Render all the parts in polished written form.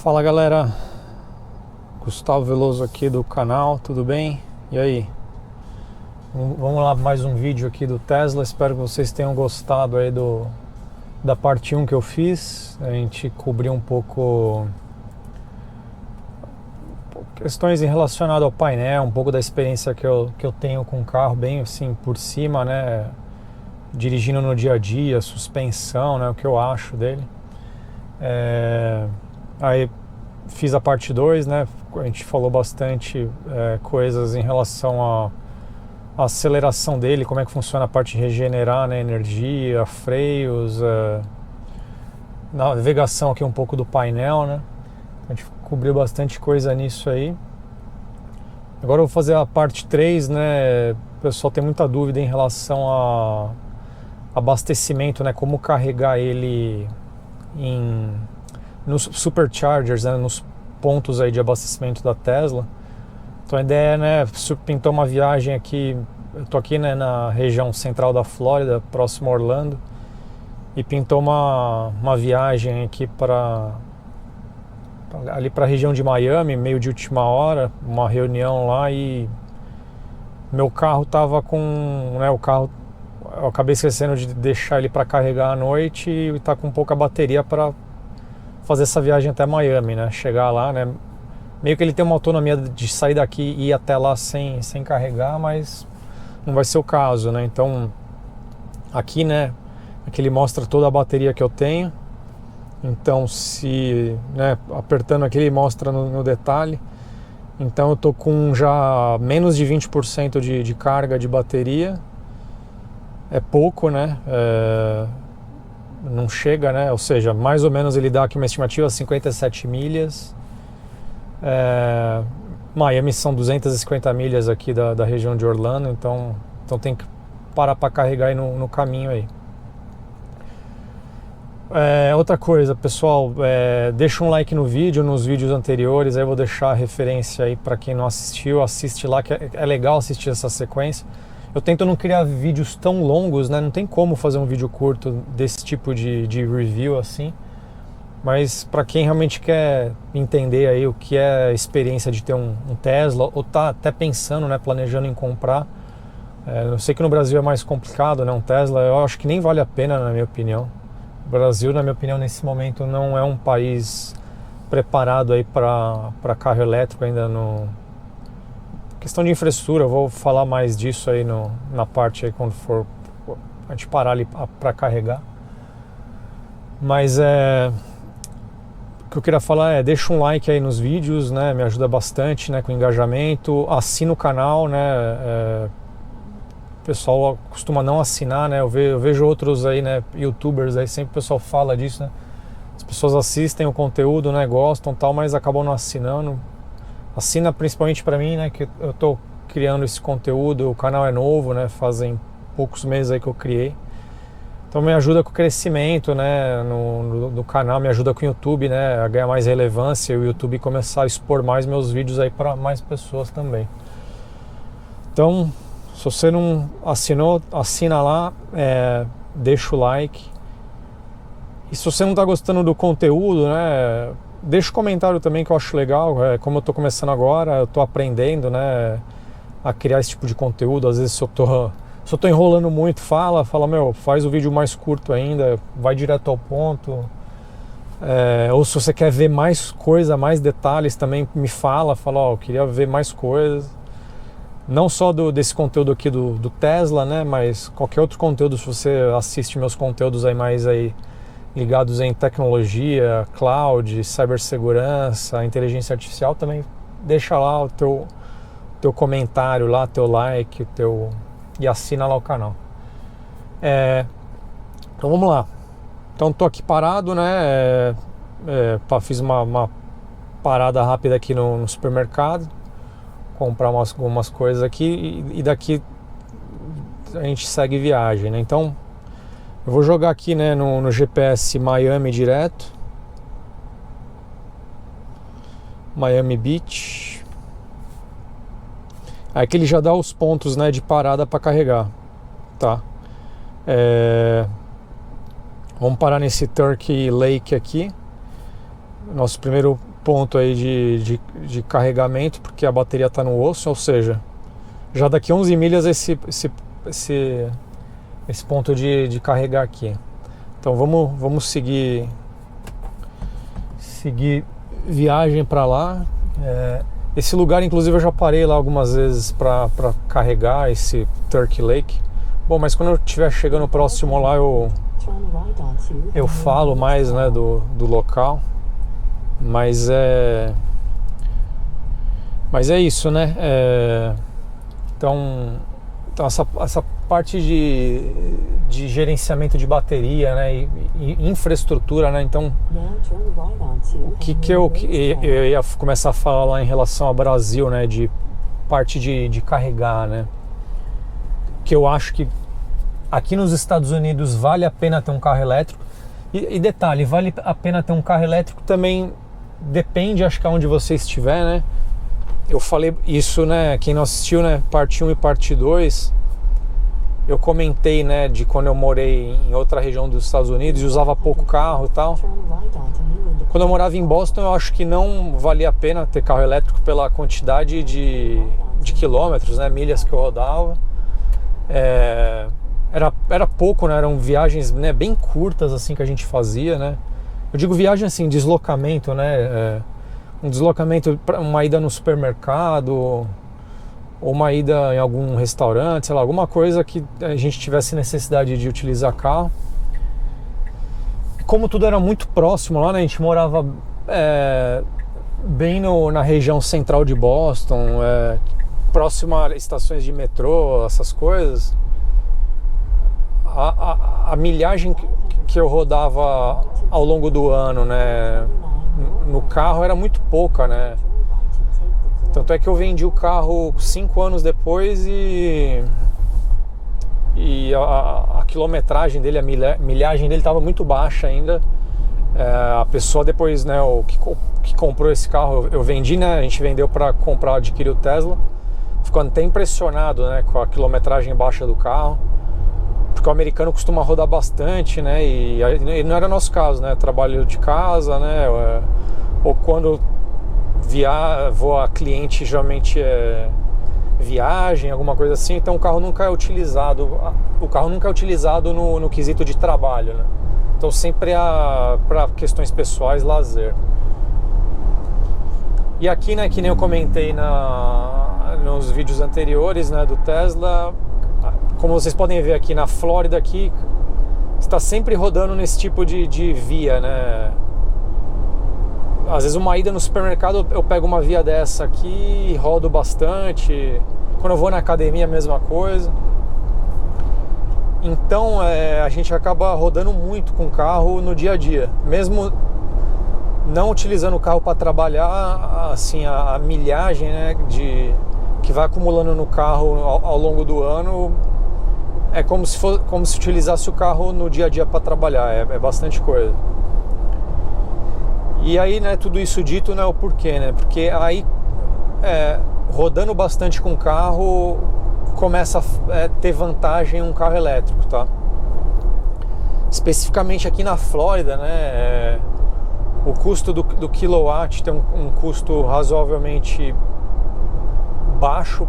Fala galera, Gustavo Veloso aqui do canal, tudo bem? E aí? Vamos lá, mais um vídeo aqui do Tesla. Espero que vocês tenham gostado aí da parte 1 que eu fiz. A gente cobriu um pouco questões relacionadas ao painel, um pouco da experiência que eu tenho com o carro, bem assim por cima, né? Dirigindo no dia a dia, suspensão, né? O que eu acho dele. Aí fiz a parte 2, né? A gente falou bastante coisas em relação à aceleração dele, como é que funciona a parte de regenerar, né? Energia, freios, navegação aqui um pouco do painel, né? A gente cobriu bastante coisa nisso aí. Agora eu vou fazer a parte 3, né? O pessoal tem muita dúvida em relação a abastecimento, né? Como carregar ele nos superchargers, né, nos pontos aí de abastecimento da Tesla. Então a ideia, né, pintou uma viagem aqui, eu tô aqui, né, na região central da Flórida, próximo a Orlando, e pintou uma viagem aqui ali para a região de Miami, meio de última hora, uma reunião lá, e meu carro tava com, né, eu acabei esquecendo de deixar ele para carregar à noite e tá com pouca bateria para fazer essa viagem até Miami, né? Chegar lá, né? Meio que ele tem uma autonomia de sair daqui e ir até lá sem carregar, mas não vai ser o caso, né? Então, aqui, né? Aqui ele mostra toda a bateria que eu tenho. Então, né? Apertando aqui ele mostra no detalhe. Então, eu tô com já menos de 20% de carga de bateria. É pouco, né? Não chega, né? Ou seja, mais ou menos ele dá aqui uma estimativa 57 milhas. Miami são 250 milhas aqui da região de Orlando, então tem que parar para carregar aí no caminho aí. Outra coisa, pessoal, deixa um like no vídeo, nos vídeos anteriores, aí eu vou deixar a referência aí para quem não assistiu, assiste lá, que é legal assistir essa sequência. Eu tento não criar vídeos tão longos, né? Não tem como fazer um vídeo curto desse tipo de review assim. Mas para quem realmente quer entender aí o que é a experiência de ter um Tesla, ou tá até pensando, né, planejando em comprar, eu sei que no Brasil é mais complicado, né? Um Tesla, eu acho que nem vale a pena, na minha opinião. O Brasil, na minha opinião, nesse momento não é um país preparado aí para carro elétrico ainda questão de infraestrutura. Eu vou falar mais disso aí na parte aí quando for a gente parar ali para carregar. Mas o que eu queria falar deixa um like aí nos vídeos, né? Me ajuda bastante, né, com o engajamento. Assina o canal, né? O pessoal costuma não assinar, né? Eu vejo outros aí, né, YouTubers aí, sempre o pessoal fala disso, né? As pessoas assistem o conteúdo, né, gostam tal, mas acabam não assinando. Assina principalmente para mim, né, que eu tô criando esse conteúdo, o canal é novo, né, fazem poucos meses aí que eu criei. Então me ajuda com o crescimento, né, no canal, me ajuda com o YouTube, né, a ganhar mais relevância e o YouTube começar a expor mais meus vídeos aí para mais pessoas também. Então, se você não assinou, assina lá, deixa o like. E se você não tá gostando do conteúdo, né, deixa um comentário também, que eu acho legal. Como eu tô começando agora, eu tô aprendendo, né, a criar esse tipo de conteúdo. Às vezes se eu tô enrolando muito, fala, meu, faz o vídeo mais curto ainda, vai direto ao ponto. Ou se você quer ver mais coisa, mais detalhes também, me fala, eu queria ver mais coisas. Não só desse conteúdo aqui do Tesla, né, mas qualquer outro conteúdo. Se você assiste meus conteúdos aí mais aí ligados em tecnologia, cloud, cibersegurança, inteligência artificial, também deixa lá o teu comentário lá, teu like, e assina lá o canal. Então vamos lá. Então tô aqui parado, né? Fiz uma parada rápida aqui no supermercado, comprar algumas coisas aqui e daqui a gente segue viagem, né? Então eu vou jogar aqui, né, no GPS Miami direto. Miami Beach. Aqui ele já dá os pontos, né, de parada para carregar, tá? Vamos parar nesse Turkey Lake aqui. Nosso primeiro ponto aí de carregamento, porque a bateria está no osso, ou seja, já daqui 11 milhas esse ponto de carregar aqui. Então vamos seguir viagem para lá. Esse lugar, inclusive, eu já parei lá algumas vezes para carregar esse Turkey Lake. Bom, mas quando eu estiver chegando próximo lá, eu falo mais, né, do local. Mas é isso, né? Então essa parte de gerenciamento de bateria, né, e infraestrutura, né? Então, o que eu ia começar a falar lá em relação ao Brasil, né, de parte de carregar, né? Que eu acho que aqui nos Estados Unidos vale a pena ter um carro elétrico. E detalhe, vale a pena ter um carro elétrico também, depende, acho que aonde você estiver, né? Eu falei isso, né? Quem não assistiu, né? Parte 1 e parte 2, eu comentei, né, de quando eu morei em outra região dos Estados Unidos e usava pouco carro e tal. Quando eu morava em Boston, eu acho que não valia a pena ter carro elétrico pela quantidade de quilômetros, né, milhas que eu rodava. Era pouco, né? Eram viagens, né, bem curtas assim que a gente fazia, né? Eu digo viagem assim, deslocamento, né? Um deslocamento, uma ida no supermercado, ou uma ida em algum restaurante, sei lá, alguma coisa que a gente tivesse necessidade de utilizar carro. Como tudo era muito próximo lá, né? A gente morava bem na região central de Boston, próximo a estações de metrô, essas coisas. A milhagem que eu rodava ao longo do ano, né, no carro era muito pouca, né? Tanto é que eu vendi o carro 5 anos depois e a quilometragem dele, a milhagem dele estava muito baixa ainda. A pessoa depois, né, que comprou esse carro, eu vendi, né? A gente vendeu para adquirir o Tesla. Ficou até impressionado, né, com a quilometragem baixa do carro. Porque o americano costuma rodar bastante, né? E não era nosso caso, né? Trabalho de casa, né? Ou quando vou a cliente, geralmente viagem, alguma coisa assim. Então o carro nunca é utilizado. O carro nunca é utilizado no quesito de trabalho, né? Então sempre para questões pessoais, lazer. E aqui, né? Que nem eu comentei nos vídeos anteriores, né? Do Tesla. Como vocês podem ver aqui na Flórida, aqui está sempre rodando nesse tipo de via, né? Às vezes uma ida no supermercado eu pego uma via dessa aqui e rodo bastante. Quando eu vou na academia, a mesma coisa. Então a gente acaba rodando muito com o carro no dia a dia. Mesmo não utilizando o carro para trabalhar, assim, a milhagem, né, que vai acumulando no carro ao longo do ano, é como se utilizasse o carro no dia a dia para trabalhar. É bastante coisa. E aí, né, tudo isso dito, né, o porquê, né? Porque aí, rodando bastante com o carro, começa a ter vantagem um carro elétrico, tá? Especificamente aqui na Flórida, né, o custo do kilowatt tem um custo razoavelmente baixo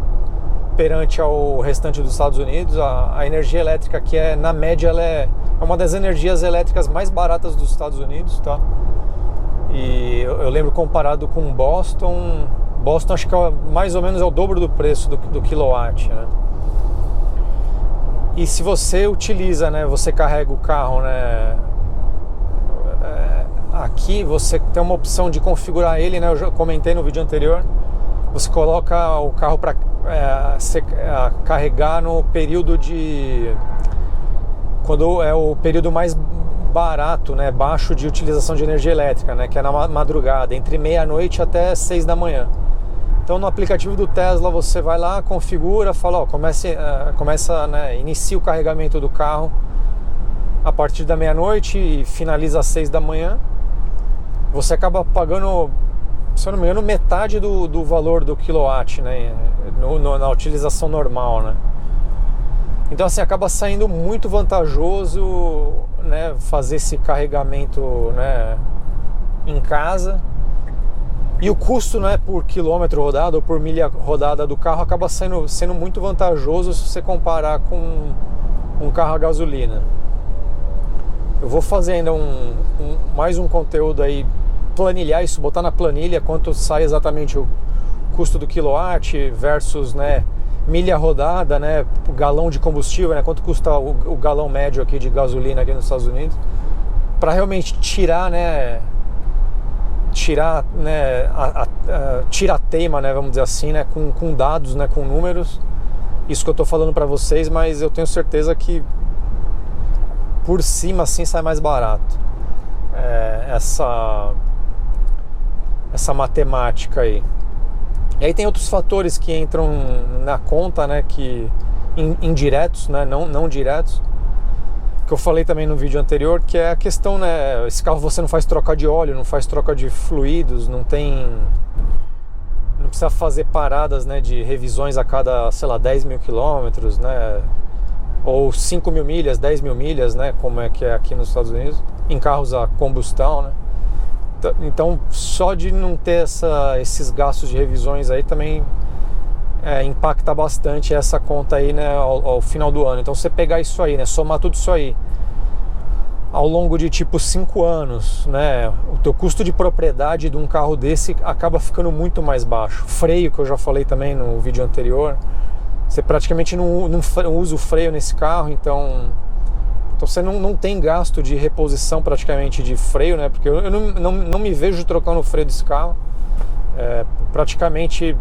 perante ao restante dos Estados Unidos. A energia elétrica aqui na média, ela é uma das energias elétricas mais baratas dos Estados Unidos, tá? E eu lembro, comparado com Boston acho que mais ou menos é o dobro do preço do kilowatt, né? E se você utiliza, né, você carrega o carro, né, aqui você tem uma opção de configurar ele, né? Eu já comentei no vídeo anterior. Você coloca o carro para carregar no período quando é o período mais barato, né, baixo de utilização de energia elétrica, né, que é na madrugada, entre meia-noite até 6 da manhã. Então no aplicativo do Tesla você vai lá, configura, fala, ó, começa, né, inicia o carregamento do carro a partir da meia-noite e finaliza às 6 da manhã. Você acaba pagando, se eu não me engano, metade do valor do kilowatt, né, na utilização normal, né. Então assim, acaba saindo muito vantajoso, né, fazer esse carregamento, né, em casa. E o custo, né, por quilômetro rodado ou por milha rodada do carro acaba sendo muito vantajoso se você comparar com um carro a gasolina. Eu vou fazer ainda mais um conteúdo aí, planilhar isso, botar na planilha quanto sai exatamente o custo do quilowatt versus, né, milha rodada, né, galão de combustível, né, quanto custa o galão médio aqui de gasolina aqui nos Estados Unidos, para realmente tirar, né, teima, né, vamos dizer assim, né, com dados, né, com números. Isso que eu tô falando para vocês, mas eu tenho certeza que por cima assim sai mais barato. Essa matemática aí. E aí tem outros fatores que entram na conta, né, que indiretos, né, não diretos, que eu falei também no vídeo anterior, que é a questão, né, esse carro você não faz troca de óleo, não faz troca de fluidos, não precisa fazer paradas, né, de revisões a cada, sei lá, 10 mil quilômetros, né, ou 5 mil milhas, 10 mil milhas, né, como é que é aqui nos Estados Unidos, em carros a combustão, né. Então, só de não ter esses gastos de revisões aí também impacta bastante essa conta aí, né, ao final do ano. Então, você pegar isso aí, né, somar tudo isso aí ao longo de tipo 5 anos, né, o teu custo de propriedade de um carro desse acaba ficando muito mais baixo. Freio, que eu já falei também no vídeo anterior, você praticamente não usa o freio nesse carro, então você não tem gasto de reposição praticamente de freio, né? Porque eu não me vejo trocando o freio desse carro. Praticamente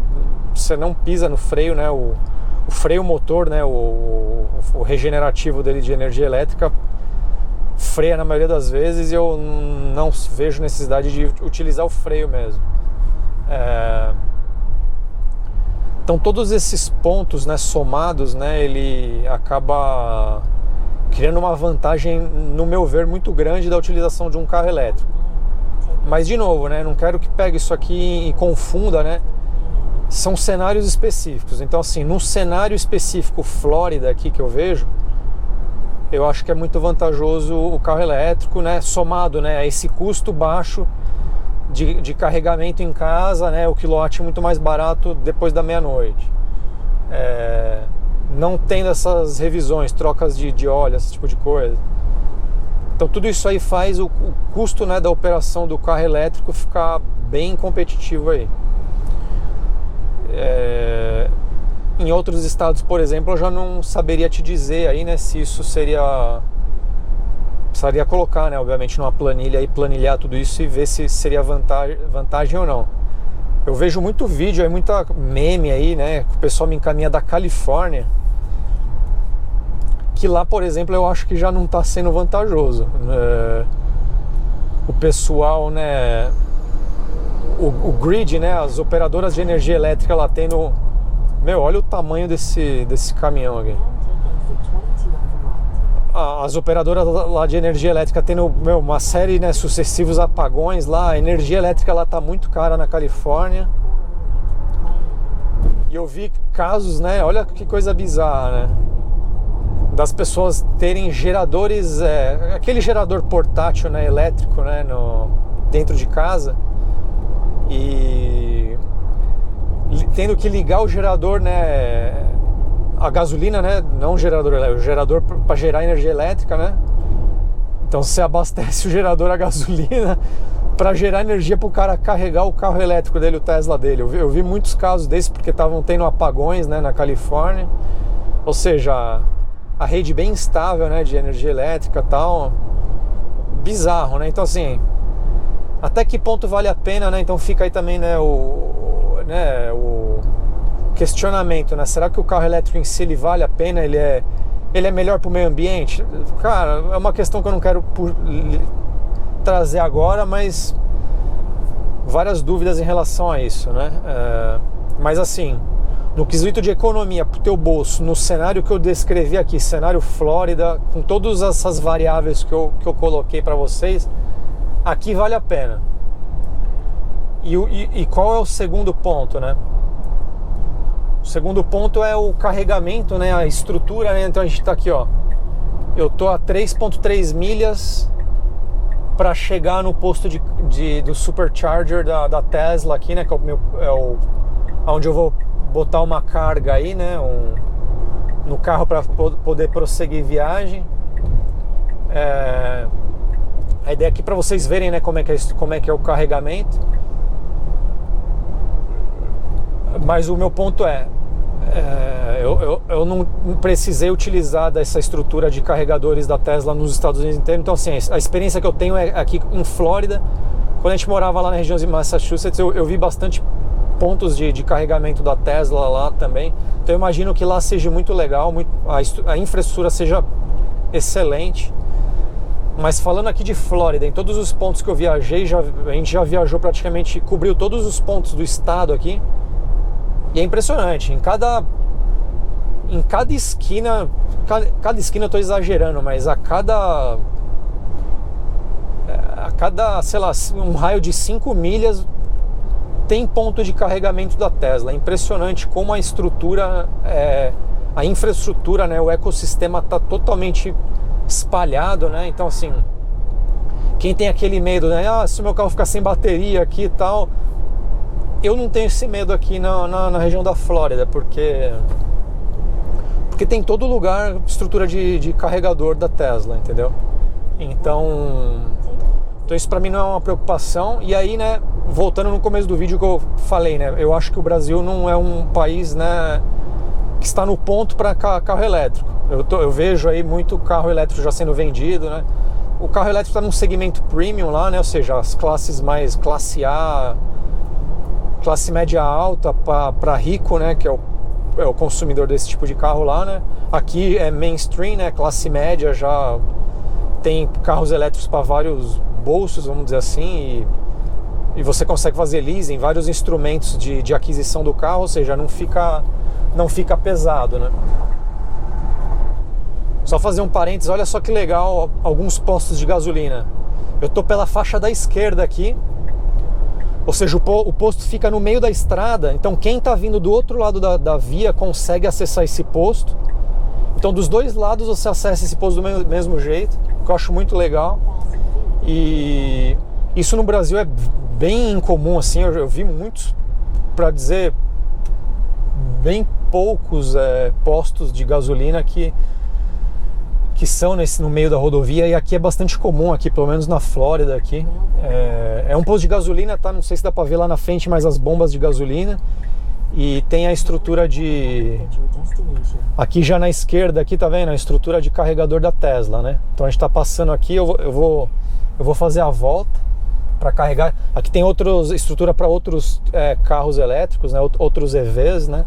você não pisa no freio, né? O freio motor, né? O regenerativo dele de energia elétrica freia na maioria das vezes e eu não vejo necessidade de utilizar o freio mesmo. Então todos esses pontos, né, somados, né, ele acaba criando uma vantagem, no meu ver, muito grande da utilização de um carro elétrico. Mas, de novo, né, não quero que pegue isso aqui e confunda, né? São cenários específicos. Então, assim, no cenário específico Flórida aqui que eu vejo, eu acho que é muito vantajoso o carro elétrico, né, somado, né, a esse custo baixo de carregamento em casa, né, o quilowatt muito mais barato depois da meia-noite. Não tendo essas revisões, trocas de óleo, esse tipo de coisa. Então tudo isso aí faz o custo, né, da operação do carro elétrico ficar bem competitivo aí. Em outros estados, por exemplo, eu já não saberia te dizer aí, né, se isso precisaria colocar, né, obviamente numa planilha e planilhar tudo isso e ver se seria vantagem ou não. Eu vejo muito vídeo aí, muita meme aí, né, que o pessoal me encaminha da Califórnia, que lá, por exemplo, eu acho que já não está sendo vantajoso. O pessoal, né, o grid, né, as operadoras de energia elétrica lá tendo, olha o tamanho desse caminhão aqui. As operadoras lá de energia elétrica tendo, uma série, né, sucessivos apagões lá, a energia elétrica lá tá muito cara na Califórnia. E eu vi casos, né, olha que coisa bizarra, né, das pessoas terem geradores, aquele gerador portátil, né, elétrico, né, dentro de casa, e tendo que ligar o gerador, né, a gasolina, né, não o gerador para gerar energia elétrica, né. Então você abastece o gerador a gasolina para gerar energia para o cara carregar o carro elétrico dele, o Tesla dele. Eu vi muitos casos desses porque estavam tendo apagões, né, na Califórnia, ou seja, a rede bem instável, né, de energia elétrica e tal, bizarro, né. Então, assim, até que ponto vale a pena, né? Então fica aí também, né, o questionamento, né? Será que o carro elétrico em si ele vale a pena? Ele é melhor para o meio ambiente? Cara, é uma questão que eu não quero trazer agora, mas várias dúvidas em relação a isso, né? Mas assim, no quesito de economia pro teu bolso, no cenário que eu descrevi aqui, cenário Flórida, com todas essas variáveis que eu coloquei para vocês, aqui vale a pena. E qual é o segundo ponto, né? O segundo ponto é o carregamento, né? A estrutura, né? Então a gente tá aqui, ó. Eu tô a 3.3 milhas para chegar no posto do Supercharger da Tesla aqui, né? Que onde eu vou botar uma carga aí, né? No carro para poder prosseguir viagem. A ideia aqui para vocês verem, né? Como é que é o carregamento. Mas o meu ponto eu não precisei utilizar dessa estrutura de carregadores da Tesla nos Estados Unidos inteiros. Então, assim, a experiência que eu tenho é aqui em Flórida. Quando a gente morava lá na região de Massachusetts, eu vi bastante pontos de carregamento da Tesla lá também. Então, eu imagino que lá seja muito legal, a infraestrutura seja excelente. Mas falando aqui de Flórida, em todos os pontos que eu viajei, a gente já viajou praticamente, cobriu todos os pontos do estado aqui. E é impressionante, em cada esquina, cada esquina eu tô exagerando, mas a cada, sei lá, um raio de 5 milhas tem ponto de carregamento da Tesla. É impressionante como a estrutura, a infraestrutura, né, o ecossistema tá totalmente espalhado, né? Então, assim, quem tem aquele medo, né, se o meu carro ficar sem bateria aqui e tal, eu não tenho esse medo aqui na região da Flórida, porque tem em todo lugar estrutura de carregador da Tesla, entendeu? Então isso pra mim não é uma preocupação. E aí, né, voltando no começo do vídeo que eu falei, né, eu acho que o Brasil não é um país, né, que está no ponto para carro elétrico. Eu vejo aí muito carro elétrico já sendo vendido, né? O carro elétrico está num segmento premium lá, né, ou seja, as classes mais classe A, classe média alta para rico, né, que é o consumidor desse tipo de carro lá, né? Aqui é mainstream, né, classe média, já tem carros elétricos para vários bolsos, vamos dizer assim, e você consegue fazer leasing, vários instrumentos de aquisição do carro, ou seja, não fica pesado, né? Só fazer um parênteses, olha só que legal alguns postos de gasolina. Eu tô pela faixa da esquerda aqui, ou seja, o posto fica no meio da estrada, então quem está vindo do outro lado da via consegue acessar esse posto. Então dos dois lados você acessa esse posto do mesmo jeito, que eu acho muito legal. E isso no Brasil é bem incomum, assim, eu vi muitos, para dizer, bem poucos postos de gasolina que são no meio da rodovia, e aqui é bastante comum, aqui pelo menos na Flórida aqui. É um posto de gasolina, tá? Não sei se dá pra ver lá na frente, mas as bombas de gasolina. E tem a estrutura aqui já na esquerda, aqui tá vendo? A estrutura de carregador da Tesla, né? Então a gente tá passando aqui, eu vou fazer a volta para carregar. Aqui tem estrutura para outros carros elétricos, né? Outros EVs, né?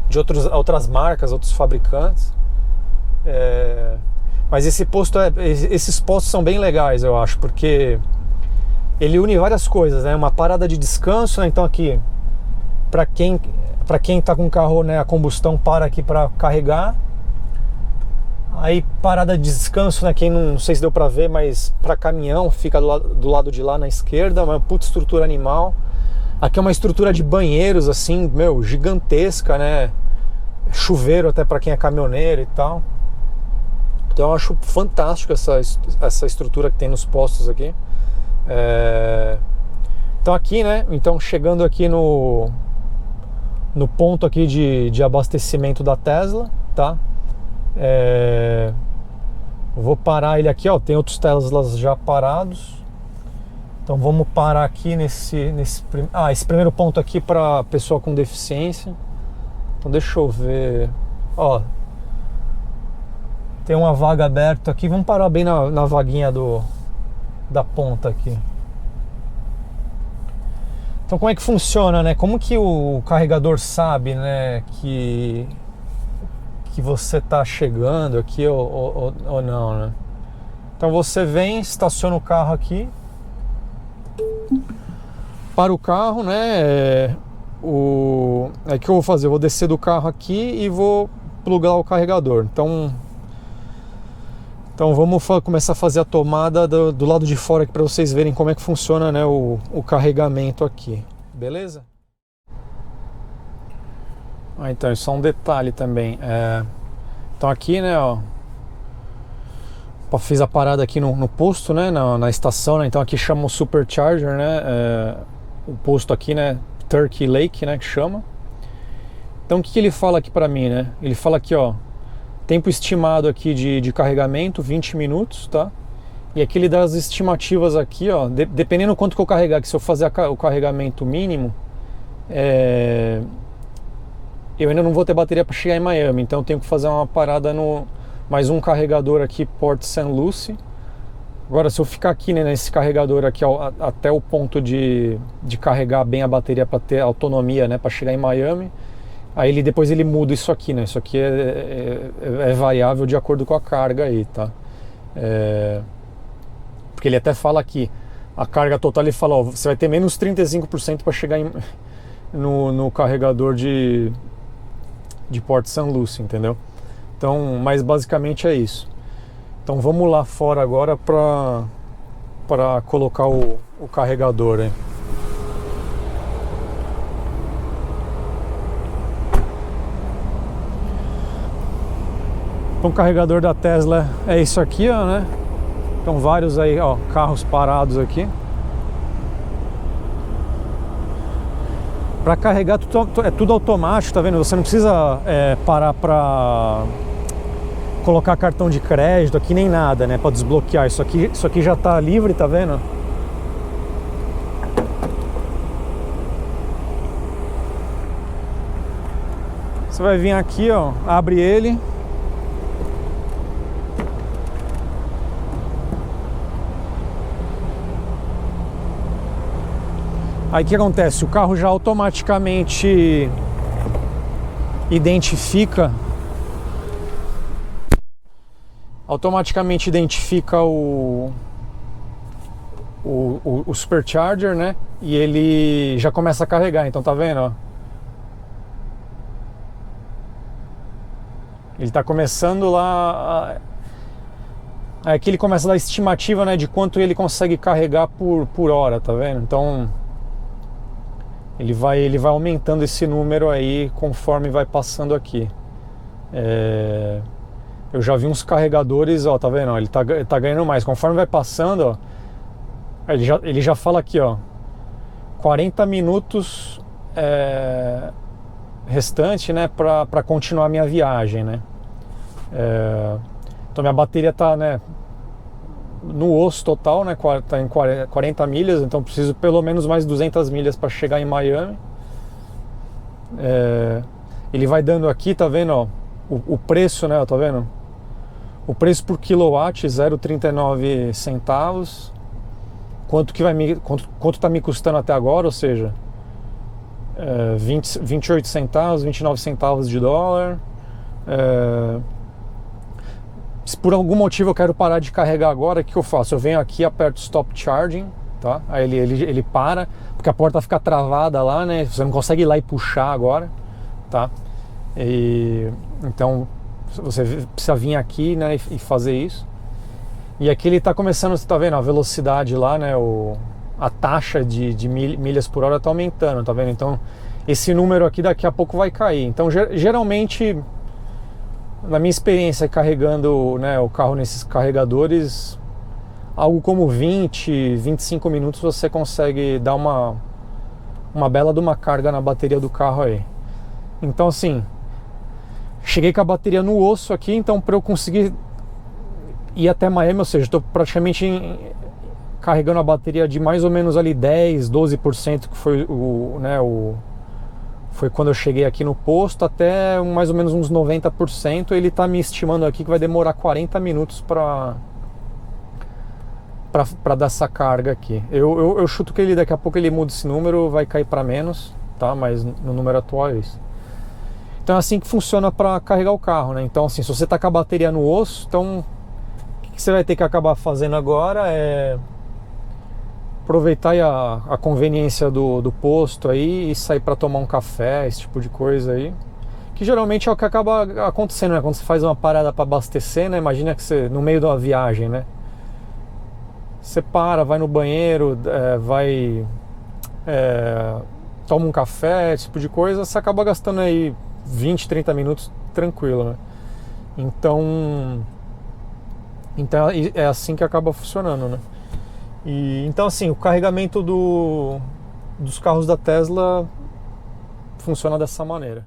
De outras marcas, outros fabricantes. Mas esses postos são bem legais, eu acho, porque ele une várias coisas, né? Uma parada de descanso, né? Então aqui, para quem tá com o carro, né, a combustão, para aqui para carregar. Aí parada de descanso, né? Quem não sei se deu para ver, mas para caminhão fica do lado de lá na esquerda, uma puta estrutura animal. Aqui é uma estrutura de banheiros assim, gigantesca, né? Chuveiro até para quem é caminhoneiro e tal. Então eu acho fantástico essa estrutura que tem nos postos aqui. Então aqui, né? Então chegando aqui no ponto aqui de abastecimento da Tesla, tá? Vou parar ele aqui, ó. Tem outros Teslas já parados. Então vamos parar aqui esse primeiro ponto aqui para pessoa com deficiência. Então deixa eu ver. Ó, tem uma vaga aberta aqui. Vamos parar bem na vaguinha da ponta aqui. Então como é que funciona, né? Como que o carregador sabe, né, que você tá chegando aqui ou não, né? Então você vem, estaciona o carro aqui, para o carro, né? O que eu vou fazer? Eu vou descer do carro aqui e vou plugar o carregador. Então vamos começar a fazer a tomada do lado de fora aqui para vocês verem como é que funciona, né, o carregamento aqui, beleza? Então, só um detalhe também. Então aqui, né, ó, fiz a parada aqui no posto, né, na estação, né, então aqui chama o Supercharger, né, o posto aqui, né, Turkey Lake, né, que chama. Então o que ele fala aqui pra mim, né, ele fala aqui, ó, tempo estimado aqui de carregamento, 20 minutos, tá? E aqui ele dá as estimativas aqui, ó, dependendo do quanto que eu carregar, que se eu fazer o carregamento mínimo, eu ainda não vou ter bateria para chegar em Miami, então eu tenho que fazer uma parada no mais um carregador aqui, Port St. Lucie. Agora, se eu ficar aqui, né, nesse carregador aqui até o ponto de carregar bem a bateria para ter autonomia, né, para chegar em Miami, aí depois ele muda isso aqui, né? Isso aqui é variável de acordo com a carga aí, tá? Porque ele até fala aqui, a carga total, ele fala, ó, você vai ter menos 35% para chegar no carregador de Port St. Lucie, entendeu? Então, mas basicamente é isso. Então vamos lá fora agora para colocar o carregador, hein? Então o carregador da Tesla é isso aqui, ó, né? Então vários aí, ó, carros parados aqui. Para carregar é tudo automático, tá vendo? Você não precisa parar para colocar cartão de crédito aqui nem nada, né? Para desbloquear isso aqui já tá livre, tá vendo? Você vai vir aqui, ó, abre ele. Aí o que acontece? O carro já automaticamente identifica o Supercharger, né? E ele já começa a carregar, então tá vendo, ó? Ele tá começando lá. Aqui ele começa a dar estimativa, né, de quanto ele consegue carregar por hora, tá vendo? Então ele vai aumentando esse número aí conforme vai passando aqui. Eu já vi uns carregadores, ó, tá vendo? Ele tá ganhando mais. Conforme vai passando, ó, ele já fala aqui, ó, 40 minutos restante, né, para continuar minha viagem, né? Então minha bateria tá, né, no osso total, né, tá em 40 milhas, então preciso pelo menos mais 200 milhas para chegar em Miami. Ele vai dando aqui, tá vendo, ó, o preço, né, tá vendo? O preço por quilowatt, 0,39 centavos. Quanto tá me custando até agora, ou seja, 28 centavos, 29 centavos de dólar. Se por algum motivo eu quero parar de carregar agora, o que eu faço? Eu venho aqui, aperto Stop Charging, tá? Aí ele para, porque a porta fica travada lá, né? Você não consegue ir lá e puxar agora, tá? Então você precisa vir aqui, né, e fazer isso. E aqui ele tá começando, você tá vendo a velocidade lá, né? A taxa de milhas por hora tá aumentando, tá vendo? Então esse número aqui daqui a pouco vai cair. Então geralmente, na minha experiência carregando, né, o carro nesses carregadores, algo como 25 minutos você consegue dar uma bela de uma carga na bateria do carro aí. Então assim, cheguei com a bateria no osso aqui, então para eu conseguir ir até Miami, ou seja, estou praticamente carregando a bateria de mais ou menos ali 10, 12%, que foi foi quando eu cheguei aqui no posto, até mais ou menos uns 90%. Ele está me estimando aqui que vai demorar 40 minutos para dar essa carga aqui. Eu chuto que ele daqui a pouco ele muda esse número, vai cair para menos, tá? Mas no número atual é isso. Então é assim que funciona para carregar o carro, né? Então assim, se você está com a bateria no osso, então o que você vai ter que acabar fazendo agora é aproveitar a conveniência do posto aí e sair para tomar um café, esse tipo de coisa aí, que geralmente é o que acaba acontecendo, né? Quando você faz uma parada para abastecer, né? Imagina que você, no meio da viagem, né, você para, vai no banheiro, toma um café, esse tipo de coisa, você acaba gastando aí 20, 30 minutos tranquilo, né? Então Então é assim que acaba funcionando, né? E, então assim, o carregamento dos carros da Tesla funciona dessa maneira.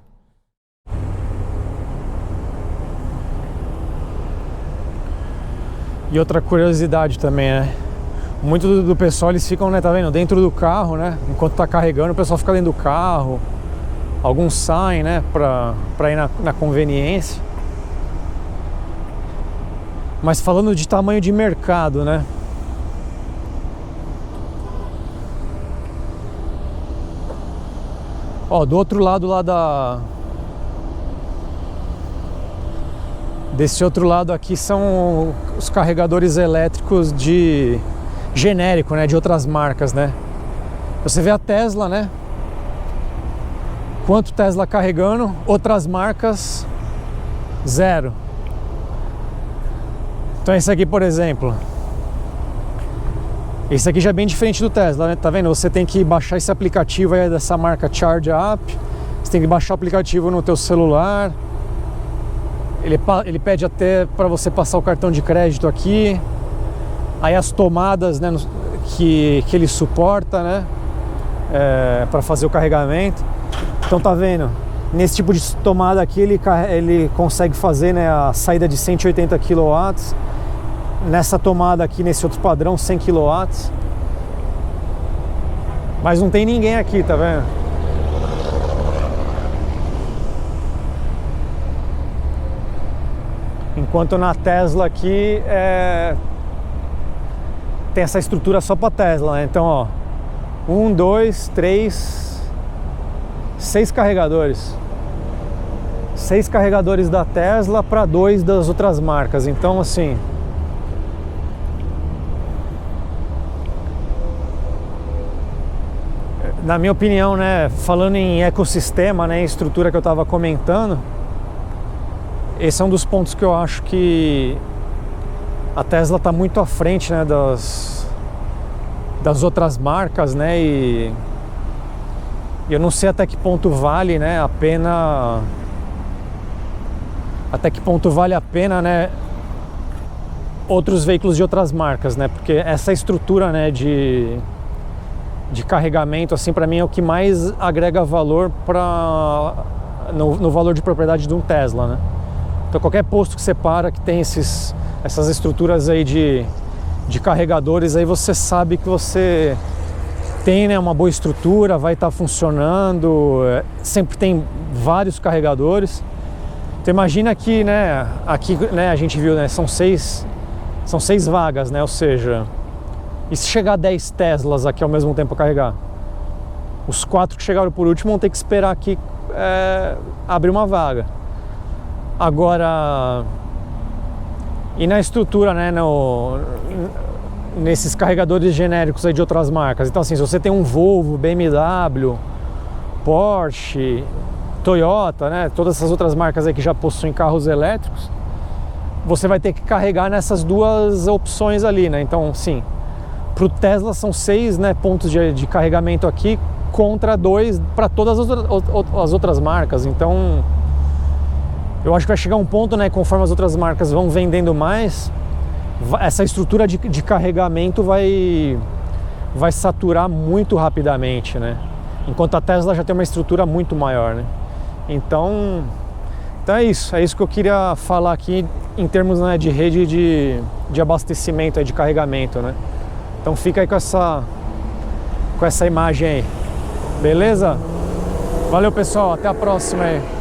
E outra curiosidade também, né? Muito do pessoal, eles ficam, né, tá vendo, dentro do carro, né? Enquanto tá carregando, o pessoal fica dentro do carro. Alguns saem, né, pra ir na conveniência. Mas falando de tamanho de mercado, né? Ó, do outro lado lá desse outro lado aqui são os carregadores elétricos de genérico, né, de outras marcas, né? Você vê a Tesla, né? Quanto Tesla carregando, outras marcas zero. Então esse aqui, por exemplo, esse aqui já é bem diferente do Tesla, né? Tá vendo? Você tem que baixar esse aplicativo aí dessa marca Charge App. Você tem que baixar o aplicativo no teu celular. Ele pede até para você passar o cartão de crédito aqui. Aí as tomadas, né, que ele suporta, né, para fazer o carregamento. Então tá vendo? Nesse tipo de tomada aqui ele consegue fazer, né, a saída de 180 kW. Nessa tomada aqui, nesse outro padrão, 100 kW. Mas não tem ninguém aqui, tá vendo? Enquanto na Tesla aqui tem essa estrutura só para Tesla, né? Então, ó, 1, 2, 3, 6 carregadores. 6 carregadores da Tesla para 2 das outras marcas. Então, assim, na minha opinião, né, falando em ecossistema, né, em estrutura que eu estava comentando, esse é um dos pontos que eu acho que a Tesla está muito à frente, né, das outras marcas, né, e eu não sei até que ponto vale, né, a pena, né, outros veículos de outras marcas, né, porque essa estrutura, né, de carregamento, assim, para mim é o que mais agrega valor no valor de propriedade de um Tesla, né. Então qualquer posto que você para que tem essas estruturas aí de carregadores, aí você sabe que você tem, né, uma boa estrutura, vai estar funcionando, sempre tem vários carregadores. Então imagina que, né, aqui, né, a gente viu, né, são seis vagas, né, ou seja, e se chegar 10 Teslas aqui ao mesmo tempo para carregar? Os 4 que chegaram por último vão ter que esperar aqui abrir uma vaga. Agora, e na estrutura, né, nesses carregadores genéricos aí de outras marcas. Então, assim, se você tem um Volvo, BMW, Porsche, Toyota, né, todas essas outras marcas aí que já possuem carros elétricos, você vai ter que carregar nessas duas opções ali, né? Então, sim, para o Tesla são 6, né, pontos de carregamento aqui contra 2 para todas as outras marcas. Então, eu acho que vai chegar um ponto, né, conforme as outras marcas vão vendendo mais, essa estrutura de carregamento vai saturar muito rapidamente, né? Enquanto a Tesla já tem uma estrutura muito maior, né? Então é isso que eu queria falar aqui em termos, né, de rede de abastecimento, de carregamento, né? Então fica aí com essa imagem aí, beleza? Valeu, pessoal, até a próxima aí.